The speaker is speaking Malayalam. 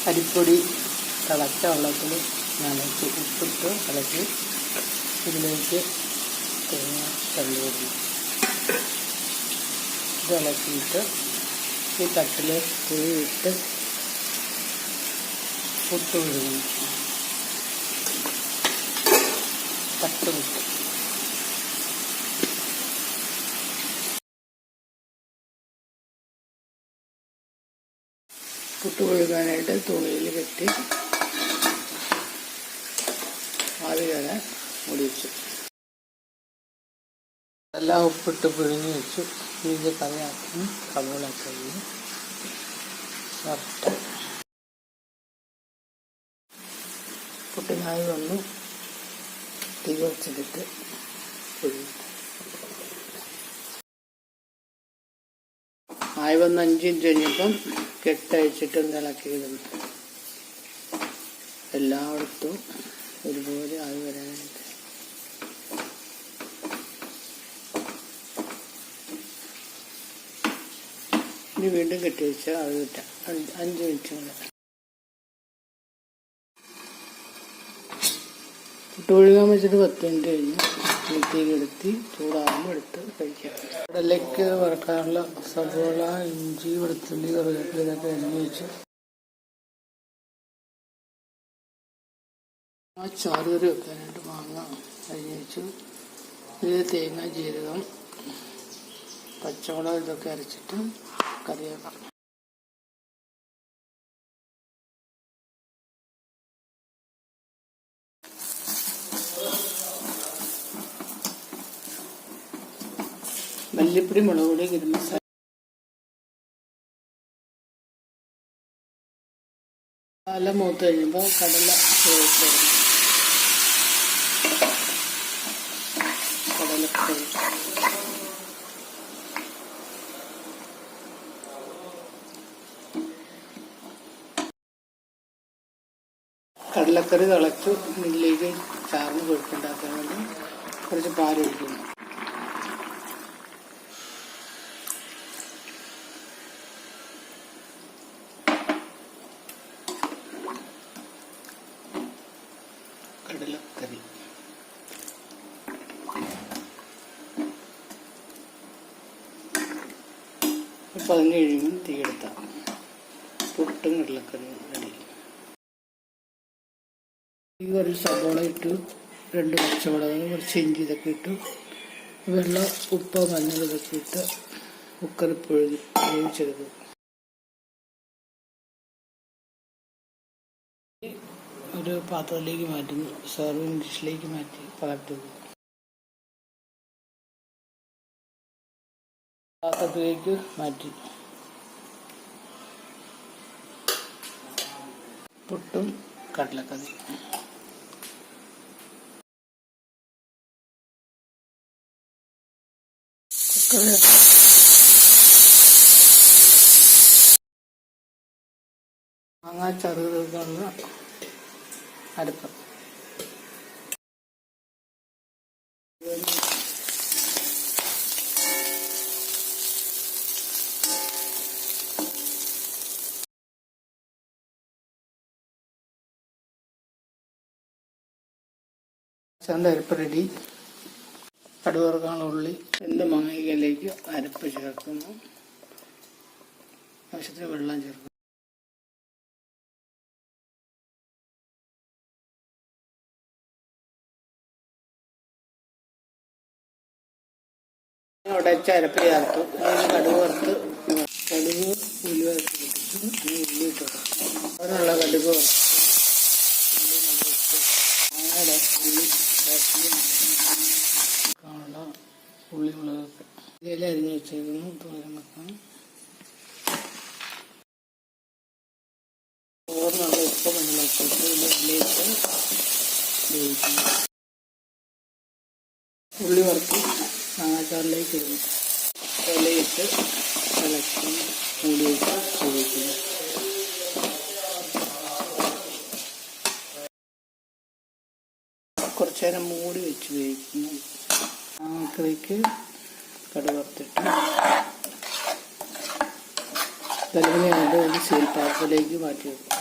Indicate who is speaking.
Speaker 1: അരിപ്പൊടി തിളച്ച വെള്ളത്തിൽ നനച്ച് ഉപ്പിട്ട് ഇളക്കി ഇതിലേക്ക് തേങ്ങ തള്ളിയിടുന്നു. ഇത് ഇളക്കിയിട്ട് ഈ തട്ടിൽ കുഴിയിട്ട് പുട്ട് വിഴുകുന്നു. പുട്ട് പുഴുകാനായിട്ട് തുണിയിൽ കെട്ടി ആവി വരെ മൂടി വെച്ചു. എല്ലാം ഉപ്പിട്ട് പിഴിഞ്ഞ് വെച്ചു. ഇത് കറിയാക്കി കവിളൊക്കെ വറുത്ത് പുട്ടിനായി വന്നു. തീ കുറച്ചിട്ട് പിഴിഞ്ഞു ആയി വന്ന് 5 മിനിറ്റ് കഴിഞ്ഞപ്പം കെട്ടയച്ചിട്ട് ഇളക്കിയിടുന്നു. എല്ലായിടത്തും ഒരുപോലെ ആയി വരാനായിട്ട്. ഇനി വീണ്ടും കെട്ടി വെച്ചാൽ അത് കിട്ടാം. 5 മിനിറ്റ് കൂടെ. പുട്ട് ഒഴുകാൻ വെച്ചിട്ട് 10 മിനിറ്റ് കഴിഞ്ഞ് തീക്കെടുത്തി ചൂടാകുമ്പോൾ എടുത്ത് കഴിക്കാം. കടലയ്ക്ക് വറക്കാനുള്ള സവോള, ഇഞ്ചി, വെളുത്തുള്ളി, കറിവേപ്പില ഇതൊക്കെ അരിഞ്ഞ് വെച്ച് ചാറ് കറി വെക്കാനായിട്ട് മാങ്ങ അരിഞ്ഞ് വെച്ചു. ഇതിൽ തേങ്ങ, ജീരകം, പച്ചമുളക് ഇതൊക്കെ അരച്ചിട്ട് കറി വെക്കാം. മല്ലിപ്പൊടി, മുളക് പൊടി, ഗരം മസാല മൂത്ത് കഴിയുമ്പോൾ കടല കടലക്കറി തിളച്ചു. ഇതിലേക്ക് ചാറിന് കൊഴുപ്പുണ്ടാക്കാൻ വേണ്ടി കുറച്ച് പാലൊഴിക്കുന്നു. കടലക്കറി അപ്പം അതിന് കഴിയുമ്പോൾ തീയെടുത്താൽ പുട്ടും കടലക്കറിയും റെഡി. ഈ ഒരു സവോള ഇട്ടു, 2 പച്ചമുളക്, കുറച്ച് ഇഞ്ചി ഇതൊക്കെ ഇട്ടു, വെള്ളം, ഉപ്പ്, മഞ്ഞൾ ഇതൊക്കെ ഇട്ട് കുക്കറിൽ വേവിച്ചെടുക്കും. ഒരു പാത്രത്തിലേക്ക് മാറ്റുന്നു. സെർവിങ് ഡിഷിലേക്ക് മാറ്റി പകർത്തുന്നു. പാത്രത്തിലേക്ക് മാറ്റി പുട്ടും കടലക്കറി. കുക്കറിൽ മാങ്ങാ ചറുകുള്ള അടുപ്പ്. അരപ്പ് റെഡി. കടുക് വറുക്കാനുള്ള ഉള്ളി, 2 മാങ്ങയിലേക്ക് അരപ്പ് ചേർക്കുന്നു. ആവശ്യത്തിന് വെള്ളം ചേർക്കുന്നു. ഉടച്ച അരപ്പ് ചേർത്തു. അതിന് കടുക് വറുത്ത് ഉള്ളി വറുത്ത് പൊട്ടിച്ചു. ഉള്ളി ഇട്ടു. അതിനുള്ള കടുക് വറുത്ത് ഉള്ളി മുളകൊക്കെ ഇതെല്ലാം അരിഞ്ഞ് വെച്ചേക്കുന്നു. തോരൻ വെക്കാം. ചോറിനുള്ള ഉപ്പ് മഞ്ഞളൊക്കെ ഇട്ട് ഇതിലേക്ക് വേവിക്കുന്നു. ഉള്ളി വറുത്ത് മാങ്ങാച്ചാറിലേക്ക് ഇടുന്നു. ഇലയിട്ട് ഇളക്കി മൂടി വെച്ച് വേവിക്കുന്നു. കുറച്ച് നേരം മൂടി വെച്ച് വേവിക്കുന്നു. മാങ്ങക്കറിക്ക് കടുക് വറുത്തിട്ട് തലമുറയായിട്ട് ഒരു സീൽ പാത്രത്തിലേക്ക് മാറ്റി വെക്കും.